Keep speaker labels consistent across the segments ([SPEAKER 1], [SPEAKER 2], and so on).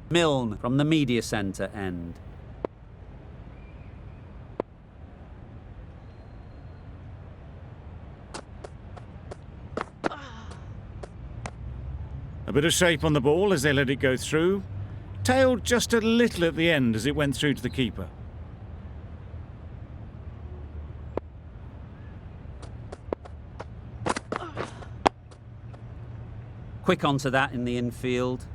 [SPEAKER 1] Milne from the media centre end.
[SPEAKER 2] A bit of shape on the ball as they let it go through. Tailed just a little at the end as it went through to the keeper.
[SPEAKER 1] Quick onto that in the infield.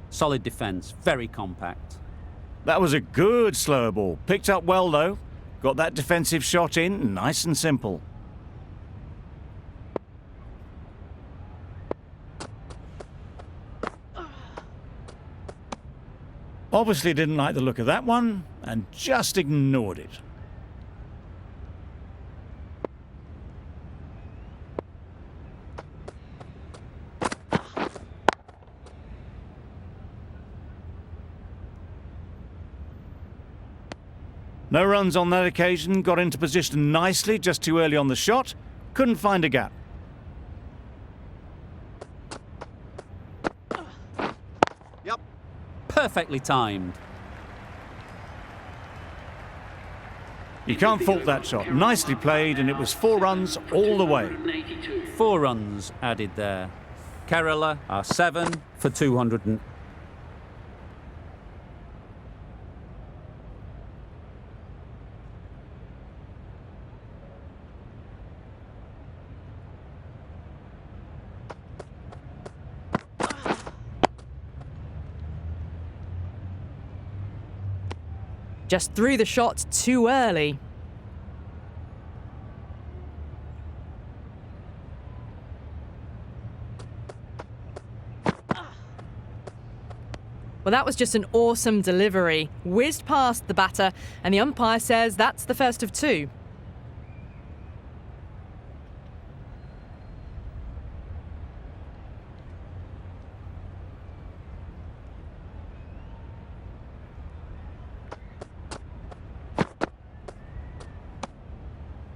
[SPEAKER 1] Solid defence, very compact.
[SPEAKER 2] That was a good slower ball. Picked up well though. Got that defensive shot in, nice and simple. Obviously didn't like the look of that one and just ignored it. No runs on that occasion, got into position nicely, just too early on the shot. Couldn't find a gap.
[SPEAKER 1] Yep. Perfectly timed.
[SPEAKER 2] You can't fault that shot. Nicely played, and it was 4 runs all the way.
[SPEAKER 1] 4 runs added there. Kerala are 7 for 200.
[SPEAKER 3] Just threw the shot too early. Well, that was just an awesome delivery. Whizzed past the batter, and the umpire says that's the first of 2.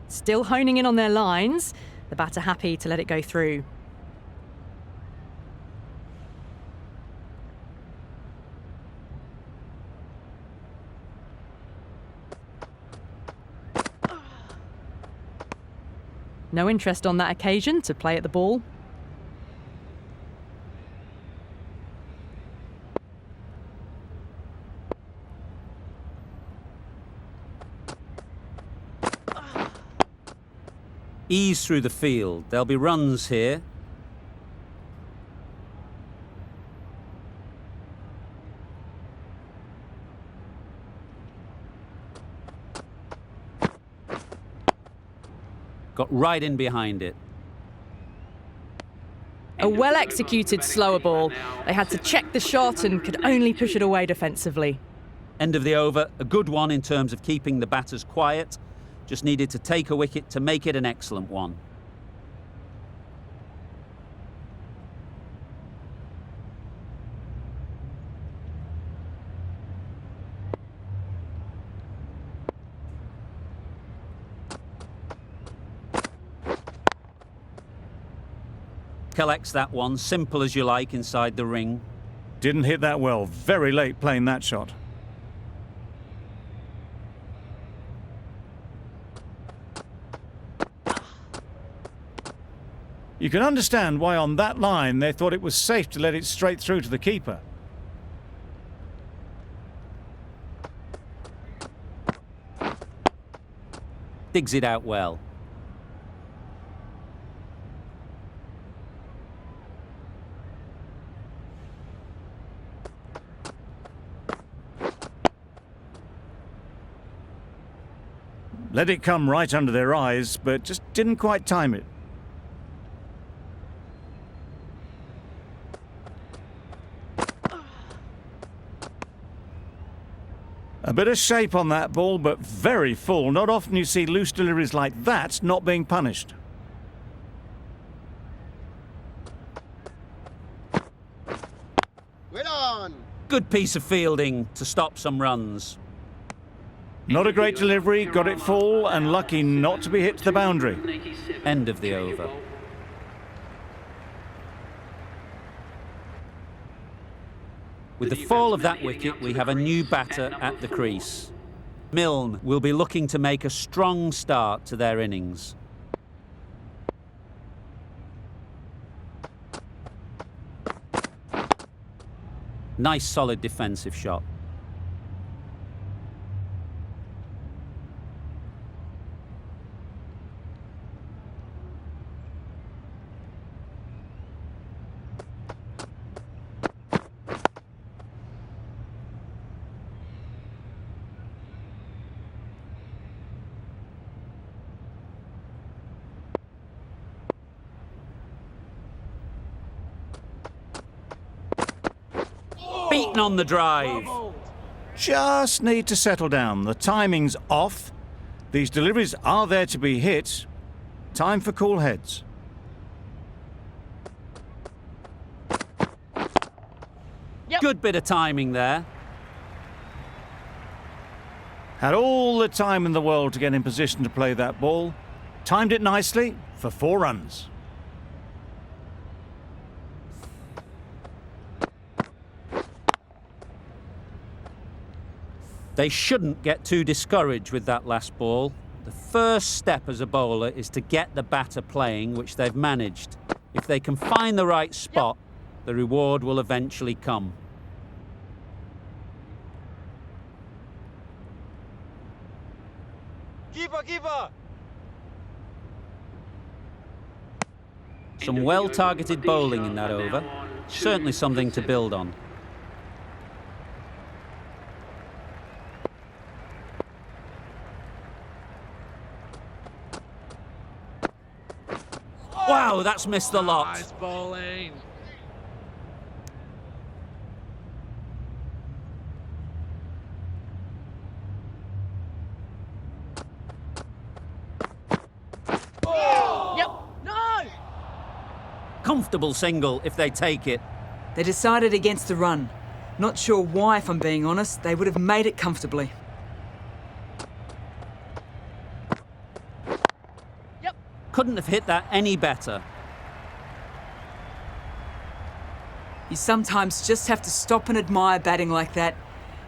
[SPEAKER 3] Still honing in on their lines. The batter happy to let it go through. No interest on that occasion to play at the ball.
[SPEAKER 1] Ease through the field. There'll be runs here. Got right in behind it.
[SPEAKER 3] A well-executed slower ball. They had to check the shot and could only push it away defensively.
[SPEAKER 1] End of the over. A good one in terms of keeping the batters quiet. Just needed to take a wicket to make it an excellent one. Collects that one, simple as you like, inside the ring.
[SPEAKER 2] Didn't hit that well. Very late playing that shot. You can understand why on that line they thought it was safe to let it straight through to the keeper.
[SPEAKER 1] Digs it out well.
[SPEAKER 2] Let it come right under their eyes, but just didn't quite time it. A bit of shape on that ball, but very full. Not often you see loose deliveries like that not being punished.
[SPEAKER 4] Well on.
[SPEAKER 1] Good piece of fielding to stop some runs.
[SPEAKER 2] Not a great delivery, got it full and lucky not to be hit to the boundary.
[SPEAKER 1] End of the over. With the fall of that wicket, we have a new batter at the crease. Milne will be looking to make a strong start to their innings. Nice solid defensive shot. Beaten on the drive.
[SPEAKER 2] Just need to settle down. The timing's off. These deliveries are there to be hit. Time for cool heads.
[SPEAKER 1] Good bit of timing there.
[SPEAKER 2] Had all the time in the world to get in position to play that ball. Timed it nicely for 4 runs.
[SPEAKER 1] They shouldn't get too discouraged with that last ball. The first step as a bowler is to get the batter playing, which they've managed. If they can find the right spot, the reward will eventually come.
[SPEAKER 4] Keeper!
[SPEAKER 1] Some well-targeted bowling in that over. Certainly something to build on. Wow, that's missed the lot.
[SPEAKER 4] Nice bowling.
[SPEAKER 1] Comfortable single if they take it.
[SPEAKER 5] They decided against the run. Not sure why, if I'm being honest. They would have made it comfortably.
[SPEAKER 1] Couldn't have hit that any better.
[SPEAKER 5] You sometimes just have to stop and admire batting like that.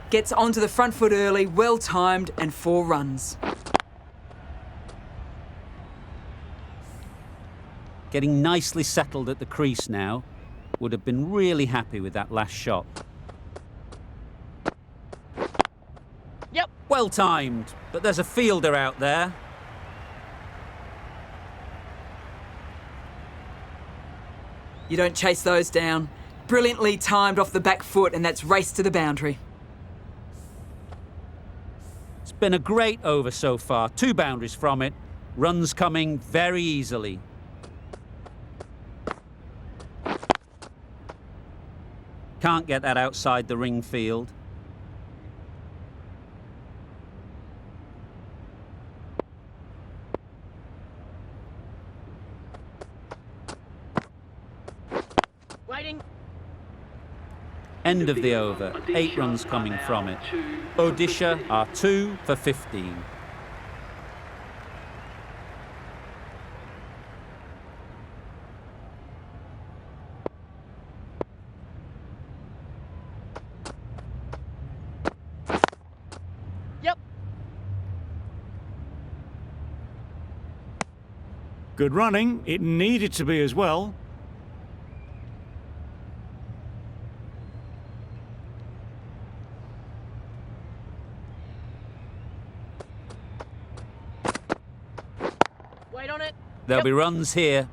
[SPEAKER 5] Gets onto the front foot early, well timed, and 4 runs.
[SPEAKER 1] Getting nicely settled at the crease now. Would have been really happy with that last shot. Well timed, but there's a fielder out there.
[SPEAKER 5] You don't chase those down. Brilliantly timed off the back foot, and that's race to the boundary.
[SPEAKER 1] It's been a great over so far. 2 boundaries from it. Runs coming very easily. Can't get that outside the ring field. End of the over. 8 runs coming from it. Odisha are 2 for 15.
[SPEAKER 2] Good running. It needed to be as well.
[SPEAKER 1] There'll be runs here.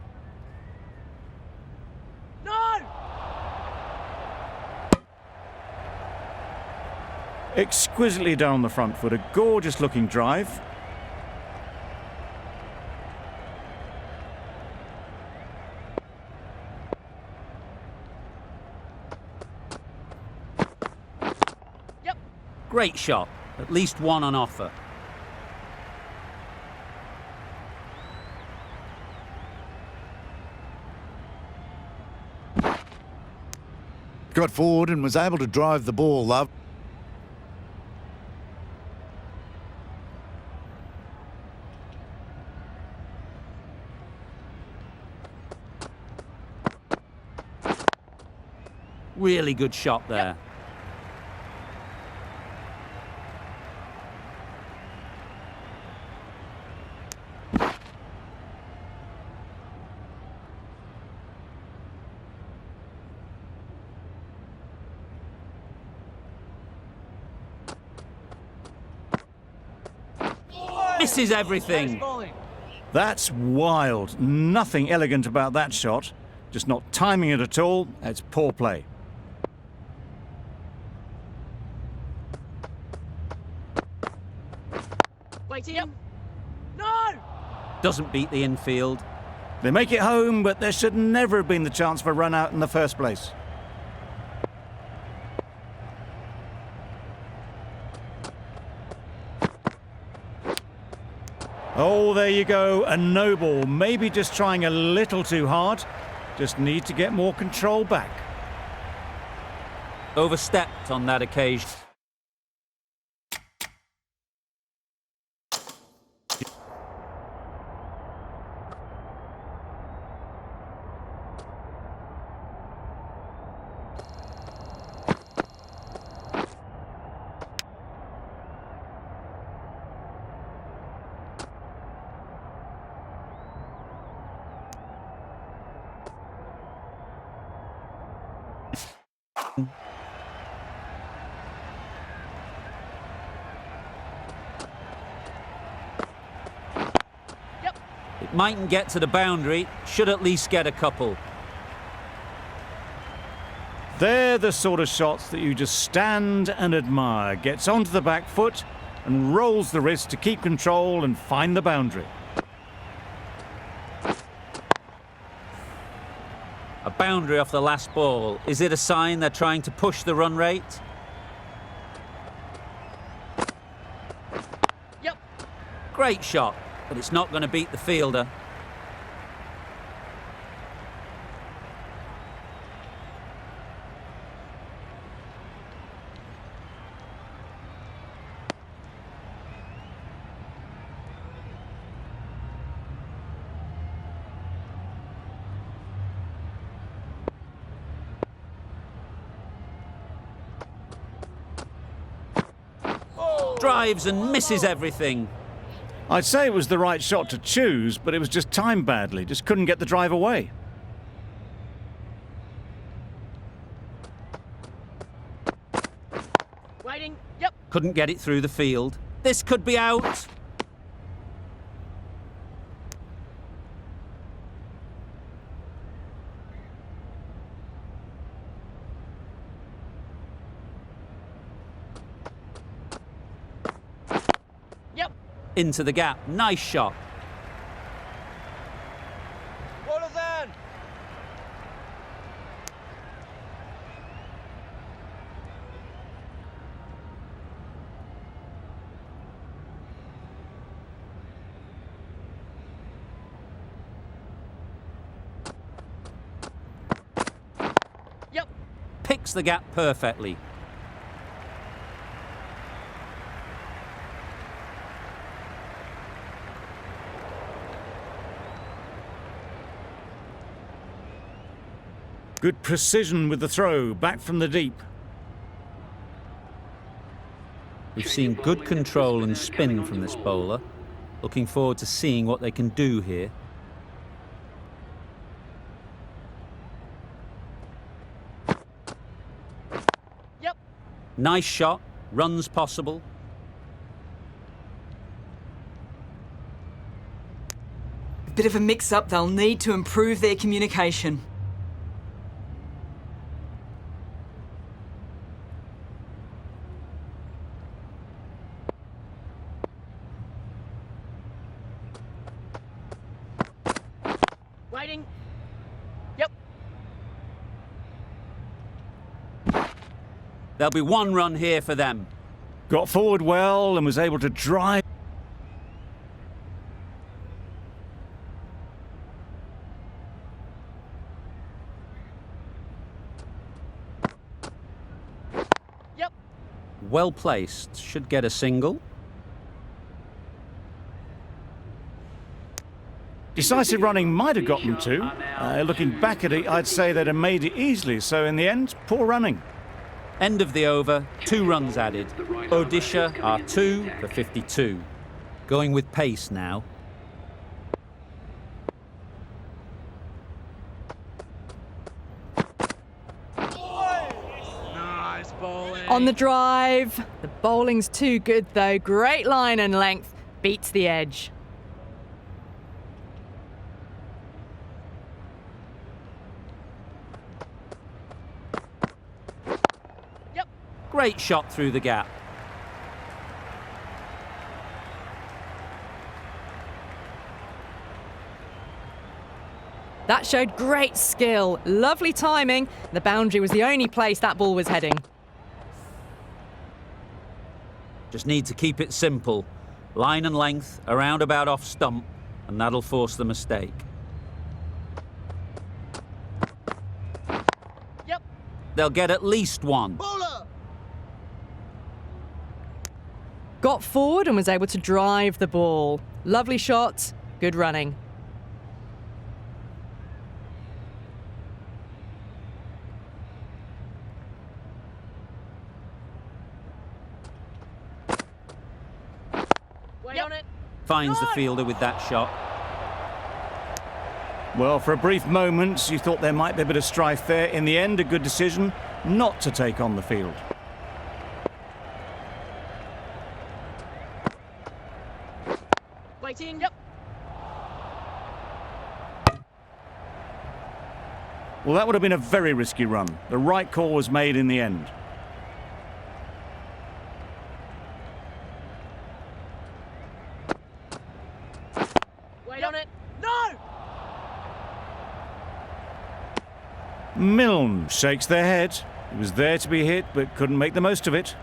[SPEAKER 2] Exquisitely down the front foot. A gorgeous looking drive.
[SPEAKER 1] Great shot. At least 1 on offer.
[SPEAKER 4] Got forward and was able to drive the ball, love.
[SPEAKER 1] Really good shot there. Misses everything.
[SPEAKER 2] That's wild. Nothing elegant about that shot. Just not timing it at all. It's poor play.
[SPEAKER 3] Waiting. Yep. No!
[SPEAKER 1] Doesn't beat the infield.
[SPEAKER 2] They make it home, but there should never have been the chance for a run out in the first place. Oh, there you go, a no ball. Maybe just trying a little too hard. Just need to get more control back.
[SPEAKER 1] Overstepped on that occasion. It mightn't get to the boundary, should at least get a couple.
[SPEAKER 2] They're the sort of shots that you just stand and admire. Gets onto the back foot and rolls the wrist to keep control and find the boundary.
[SPEAKER 1] A boundary off the last ball. Is it a sign they're trying to push the run rate?
[SPEAKER 3] Yep.
[SPEAKER 1] Great shot, but it's not going to beat the fielder. Drives and misses everything.
[SPEAKER 2] I'd say it was the right shot to choose, but it was just timed badly. Just couldn't get the drive away.
[SPEAKER 3] Waiting. Yep.
[SPEAKER 1] Couldn't get it through the field. This could be out.
[SPEAKER 3] Yep.
[SPEAKER 1] Into the gap. Nice shot.
[SPEAKER 3] Yep.
[SPEAKER 1] Picks the gap perfectly.
[SPEAKER 2] Good precision with the throw, back from the deep.
[SPEAKER 1] We've seen good control and spin from this bowler. Looking forward to seeing what they can do here.
[SPEAKER 3] Yep.
[SPEAKER 1] Nice shot. Runs possible.
[SPEAKER 5] A bit of a mix-up, they'll need to improve their communication.
[SPEAKER 3] Waiting. Yep.
[SPEAKER 1] There'll be one run here for them.
[SPEAKER 2] Got forward well and was able to drive.
[SPEAKER 1] well placed, should get a single.
[SPEAKER 2] Decisive running might have got them two. Looking back at it, I'd say they'd have made it easily. So in the end, poor running.
[SPEAKER 1] End of the over, 2 runs added. Odisha are 2 for 52. Going with pace now.
[SPEAKER 3] On the drive. The bowling's too good though. Great line and length. Beats the edge.
[SPEAKER 1] Great shot through the gap.
[SPEAKER 3] That showed great skill. Lovely timing. The boundary was the only place that ball was heading.
[SPEAKER 1] Just need to keep it simple. Line and length, around about off stump, and that'll force the mistake. They'll get at least 1.
[SPEAKER 3] Got forward and was able to drive the ball. Lovely shot. Good running.
[SPEAKER 1] Finds the fielder with that shot.
[SPEAKER 2] Well, for a brief moment, you thought there might be a bit of strife there. In the end, a good decision not to take on the field.
[SPEAKER 3] Waiting.
[SPEAKER 2] Well, that would have been a very risky run. The right call was made in the end. Milne shakes their head. He was there to be hit, but couldn't make the most of it.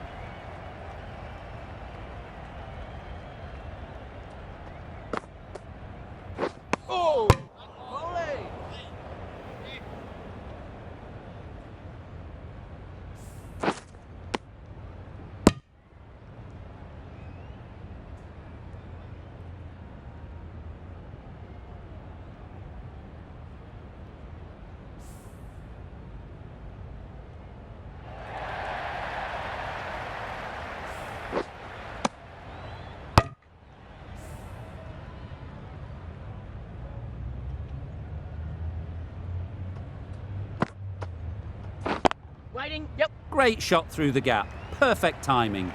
[SPEAKER 1] Great shot through the gap. Perfect timing.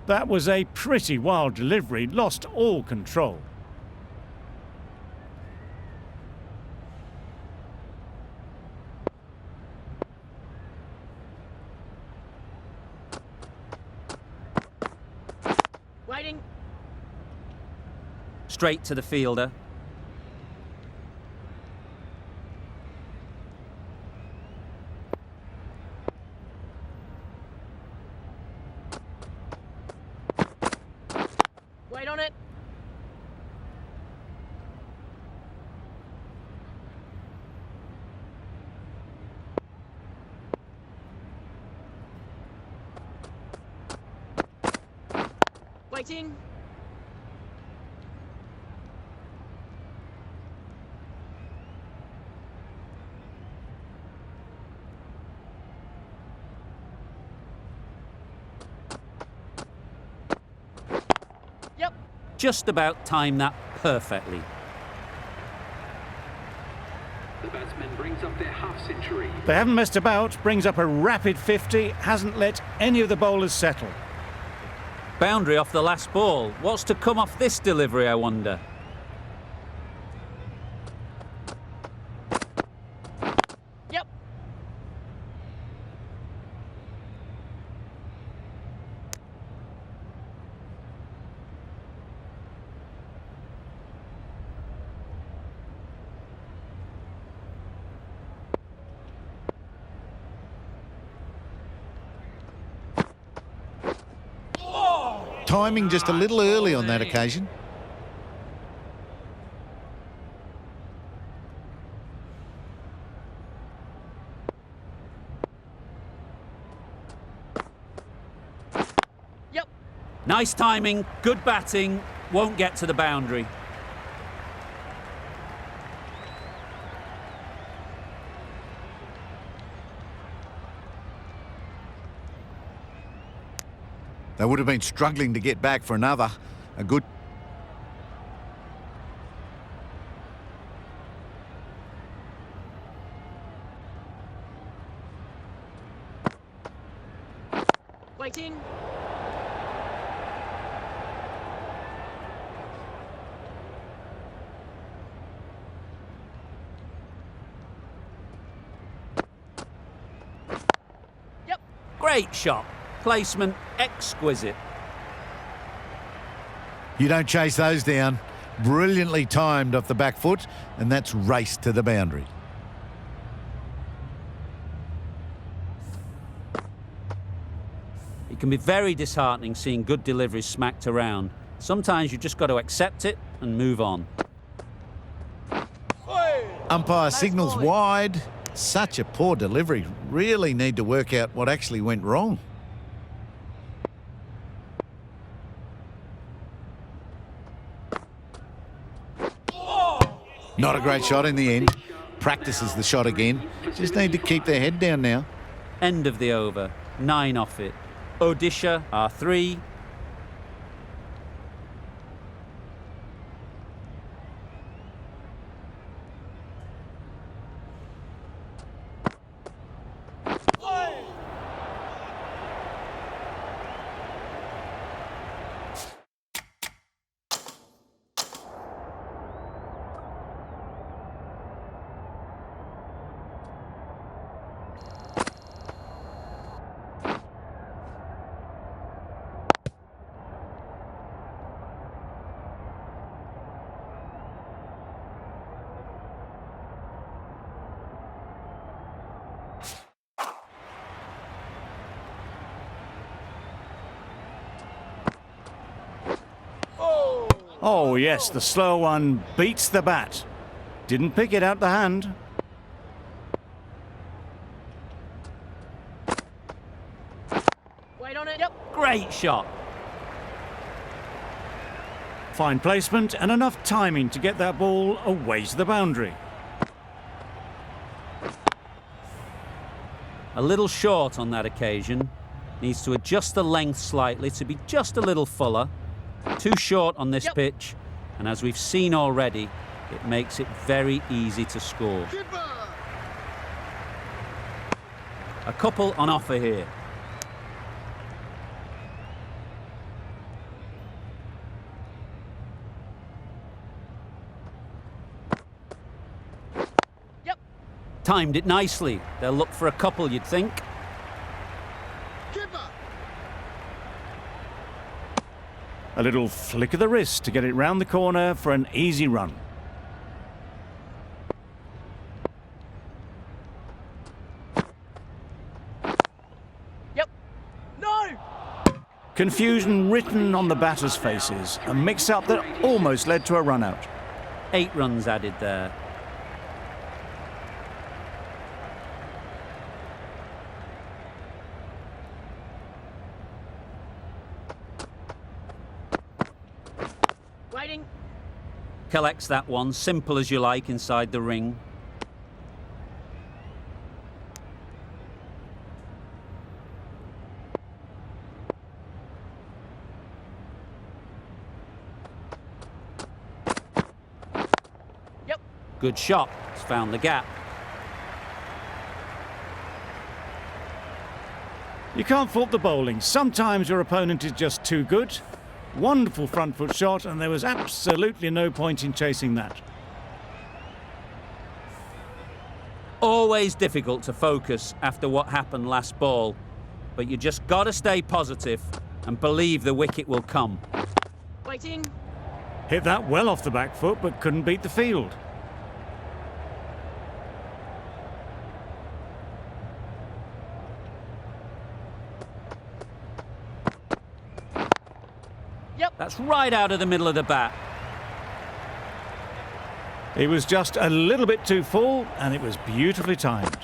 [SPEAKER 2] That was a pretty wild delivery, lost all control.
[SPEAKER 1] Straight to the fielder.
[SPEAKER 3] Waiting.
[SPEAKER 1] Just about timed that perfectly.
[SPEAKER 6] The batsman brings up their half-century.
[SPEAKER 2] They haven't messed about, brings up a rapid 50, hasn't let any of the bowlers settle.
[SPEAKER 1] Boundary off the last ball. What's to come off this delivery, I wonder?
[SPEAKER 4] timing just a little early on that occasion.
[SPEAKER 1] Nice timing, good batting, won't get to the boundary.
[SPEAKER 4] They would have been struggling to get back for another. A good...
[SPEAKER 3] Waiting.
[SPEAKER 1] Great shot. Placement exquisite.
[SPEAKER 4] You don't chase those down. Brilliantly timed off the back foot, and that's raced to the boundary.
[SPEAKER 1] It can be very disheartening seeing good deliveries smacked around. Sometimes you've just got to accept it and move on.
[SPEAKER 4] Umpire signals wide. Such a poor delivery. Really need to work out what actually went wrong. Not a great shot in the end. Practices the shot again. Just need to keep their head down now.
[SPEAKER 1] End of the over. 9 off it. Odisha R3.
[SPEAKER 2] Oh, yes, the slow one beats the bat. Didn't pick it out the hand.
[SPEAKER 3] Wait on it. Yep.
[SPEAKER 1] Great shot.
[SPEAKER 2] Fine placement and enough timing to get that ball away to the boundary.
[SPEAKER 1] A little short on that occasion. Needs to adjust the length slightly to be just a little fuller. Too short on this pitch, and as we've seen already, it makes it very easy to score. A couple on offer here. Timed it nicely. They'll look for a couple, you'd think.
[SPEAKER 2] A little flick of the wrist to get it round the corner for an easy run.
[SPEAKER 3] No!
[SPEAKER 2] Confusion written on the batters' faces. A mix-up that almost led to a run-out.
[SPEAKER 1] 8 runs added there.
[SPEAKER 3] Waiting.
[SPEAKER 1] Collects that one, simple as you like, inside the ring. Good shot. It's found the gap.
[SPEAKER 2] You can't fault the bowling. Sometimes your opponent is just too good. Wonderful front foot shot, and there was absolutely no point in chasing that.
[SPEAKER 1] Always difficult to focus after what happened last ball, but you just got to stay positive and believe the wicket will come.
[SPEAKER 3] Waiting.
[SPEAKER 2] Hit that well off the back foot, but couldn't beat the field.
[SPEAKER 1] That's right out of the middle of the bat.
[SPEAKER 2] It was just a little bit too full, and it was beautifully timed.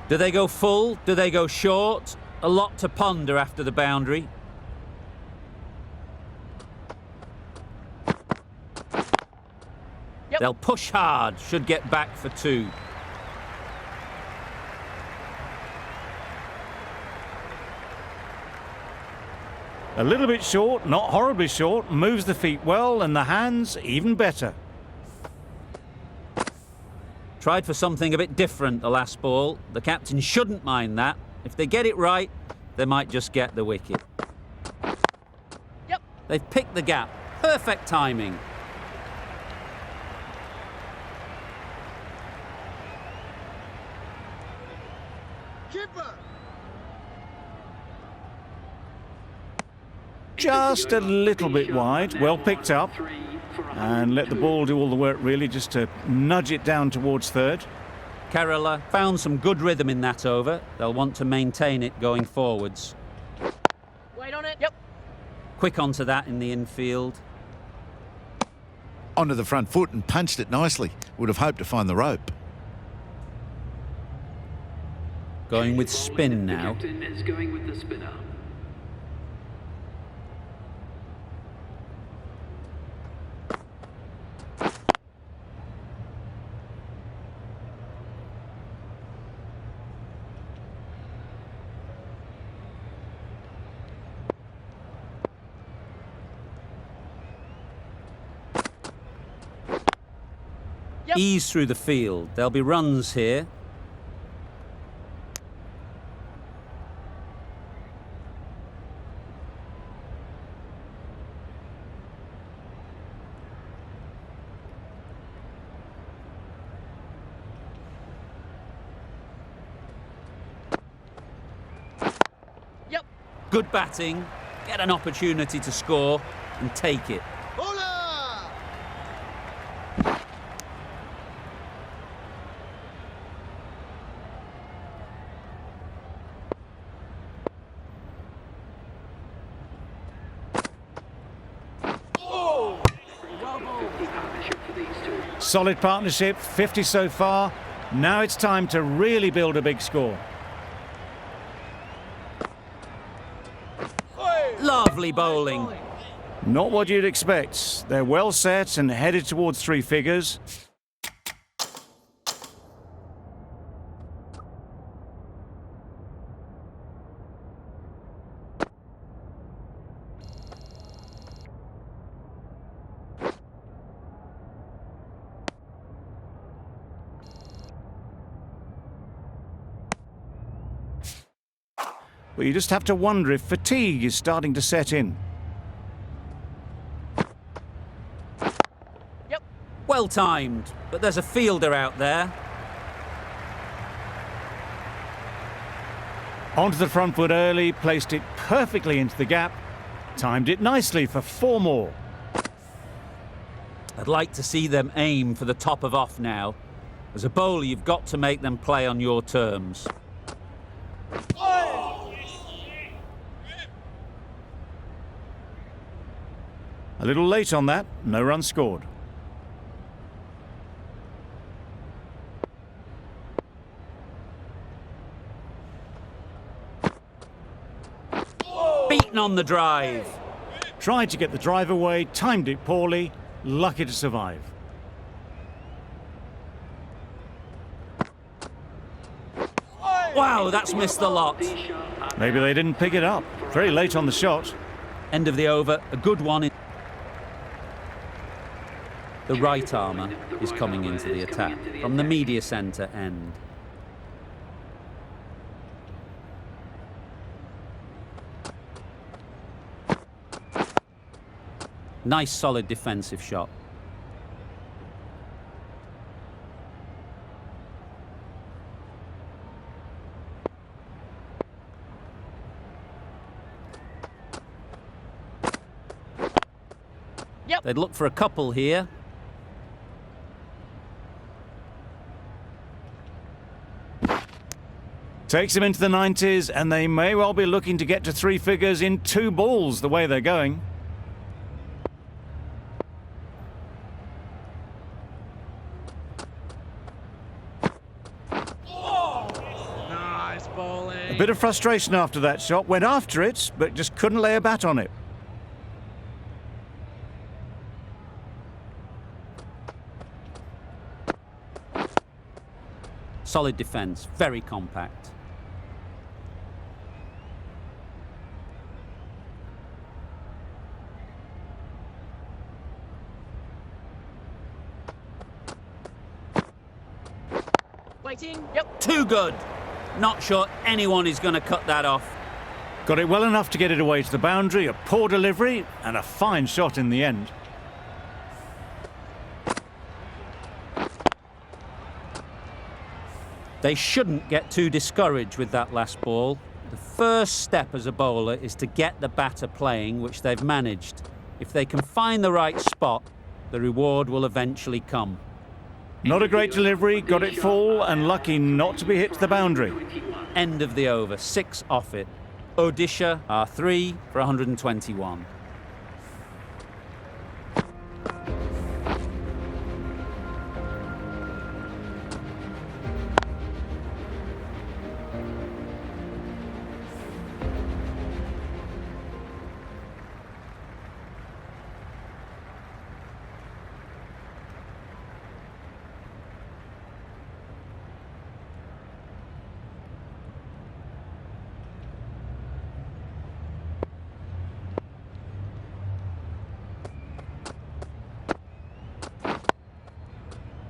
[SPEAKER 1] Do they go full? Do they go short? A lot to ponder after the boundary.
[SPEAKER 3] Yep.
[SPEAKER 1] They'll push hard, should get back for 2.
[SPEAKER 2] A little bit short, not horribly short, moves the feet well, and the hands even better.
[SPEAKER 1] Tried for something a bit different the last ball. The captain shouldn't mind that. If they get it right, they might just get the wicket.
[SPEAKER 3] Yep.
[SPEAKER 1] They've picked the gap. Perfect timing.
[SPEAKER 2] Just a little bit wide, well picked up, and let the ball do all the work really, just to nudge it down towards third.
[SPEAKER 1] Kerala found some good rhythm in that over. They'll want to maintain it going forwards.
[SPEAKER 3] Wait on it. Yep.
[SPEAKER 1] Quick onto that in the infield.
[SPEAKER 4] Onto the front foot and punched it nicely. Would have hoped to find the rope.
[SPEAKER 1] Going with spin now.
[SPEAKER 6] The captain is going with the spinner.
[SPEAKER 3] Yep.
[SPEAKER 1] Ease through the field. There'll be runs here.
[SPEAKER 3] Yep.
[SPEAKER 1] Good batting. Get an opportunity to score and take it.
[SPEAKER 2] Solid partnership, 50 so far. Now it's time to really build a big score.
[SPEAKER 1] Lovely bowling.
[SPEAKER 2] Not what you'd expect. They're well set and headed towards 3 figures. But you just have to wonder if fatigue is starting to set in.
[SPEAKER 3] Yep.
[SPEAKER 1] Well timed, but there's a fielder out there.
[SPEAKER 2] Onto the front foot early, placed it perfectly into the gap, timed it nicely for 4 more.
[SPEAKER 1] I'd like to see them aim for the top of off now. As a bowler, you've got to make them play on your terms.
[SPEAKER 2] A little late on that, no run scored.
[SPEAKER 1] Beaten on the drive.
[SPEAKER 2] Tried to get the drive away, timed it poorly, lucky to survive.
[SPEAKER 1] Wow, that's missed the lot.
[SPEAKER 2] Maybe they didn't pick it up. Very late on the shot.
[SPEAKER 1] End of the over, a good one. The right armour is coming into the attack from the media centre end. Nice solid defensive shot.
[SPEAKER 3] Yep.
[SPEAKER 1] They'd look for a couple here.
[SPEAKER 2] Takes them into the 90s, and they may well be looking to get to three figures in 2 balls the way they're going.
[SPEAKER 7] Nice bowling.
[SPEAKER 2] A bit of frustration after that shot. Went after it, but just couldn't lay a bat on it.
[SPEAKER 1] Solid defence, very compact.
[SPEAKER 7] Waiting. Yep.
[SPEAKER 1] Too good. Not sure anyone is going to cut that off.
[SPEAKER 2] Got it well enough to get it away to the boundary. A poor delivery and a fine shot in the end.
[SPEAKER 1] They shouldn't get too discouraged with that last ball. The first step as a bowler is to get the batter playing, which they've managed. If they can find the right spot, the reward will eventually come.
[SPEAKER 2] Not a great delivery, got it full and lucky not to be hit to the boundary.
[SPEAKER 1] End of the over, 6 off it. Odisha are 3 for 121.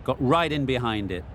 [SPEAKER 1] Got right in behind it.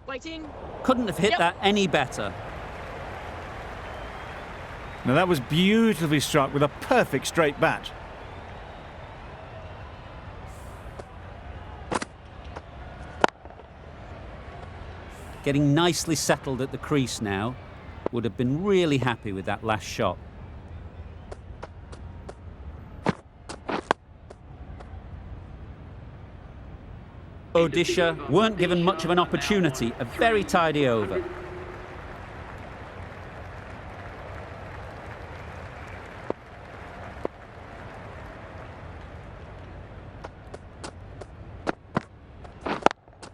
[SPEAKER 7] Waiting.
[SPEAKER 1] Couldn't have hit that any better.
[SPEAKER 2] Now that was beautifully struck with a perfect straight bat.
[SPEAKER 1] Getting nicely settled at the crease now. Would have been really happy with that last shot. Odisha weren't given much of an opportunity. A very tidy over.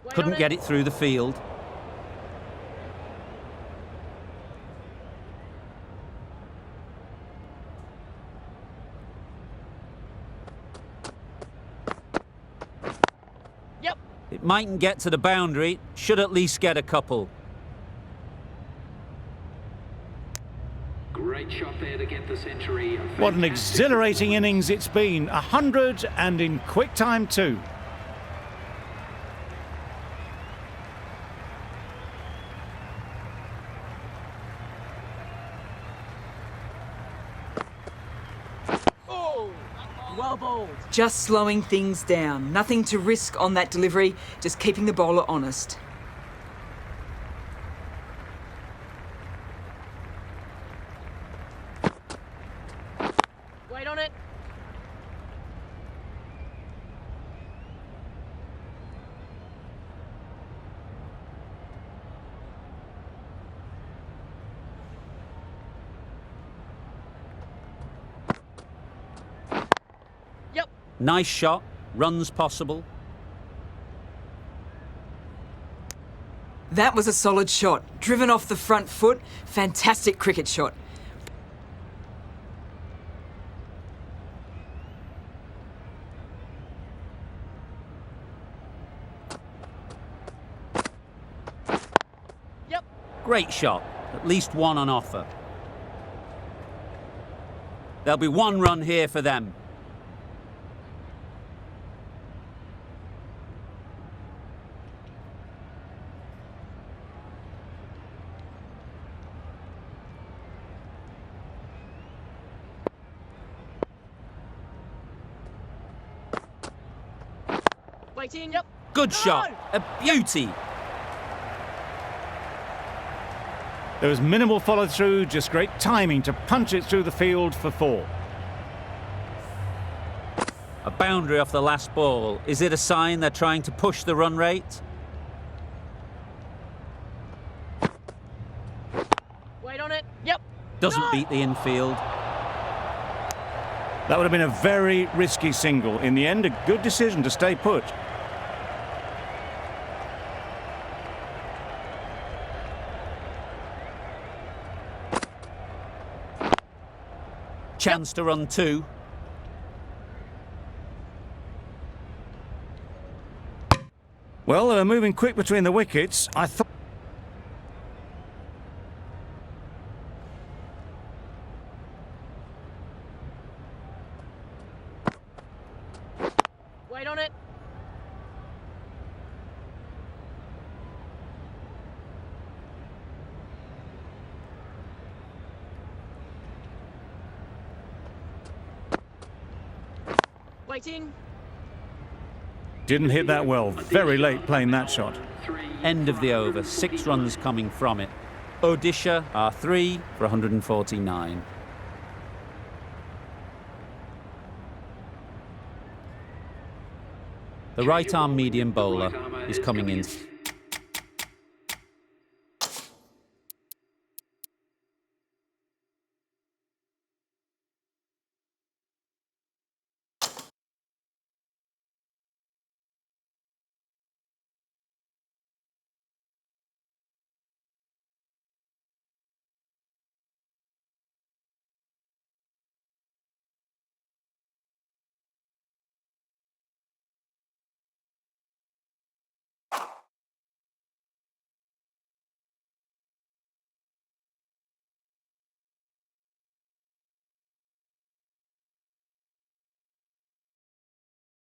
[SPEAKER 1] Couldn't get it through the field. It mightn't get to the boundary, should at least get a couple.
[SPEAKER 6] Great shot there to get the century.
[SPEAKER 2] What an exhilarating innings it's been. 100 and in quick time too.
[SPEAKER 7] Well bowled.
[SPEAKER 5] Just slowing things down. Nothing to risk on that delivery, just keeping the bowler honest.
[SPEAKER 7] Wait on it.
[SPEAKER 1] Nice shot, runs possible.
[SPEAKER 5] That was a solid shot. Driven off the front foot. Fantastic cricket shot.
[SPEAKER 1] Great shot, at least one on offer. There'll be 1 run here for them.
[SPEAKER 7] Waiting. Yep.
[SPEAKER 1] Good shot. A beauty.
[SPEAKER 2] There was minimal follow-through, just great timing to punch it through the field for 4.
[SPEAKER 1] A boundary off the last ball. Is it a sign they're trying to push the run rate?
[SPEAKER 7] Wait on it. Yep.
[SPEAKER 1] Doesn't beat the infield.
[SPEAKER 2] That would have been a very risky single. In the end, a good decision to stay put.
[SPEAKER 1] Chance to run 2.
[SPEAKER 2] Well, they were moving quick between the wickets. I thought...
[SPEAKER 7] Wait on it. Waiting.
[SPEAKER 2] Didn't hit that well. Very late playing that shot.
[SPEAKER 1] End of the over. 6 runs coming from it. Odisha are 3 for 149. The right-arm medium bowler is coming in.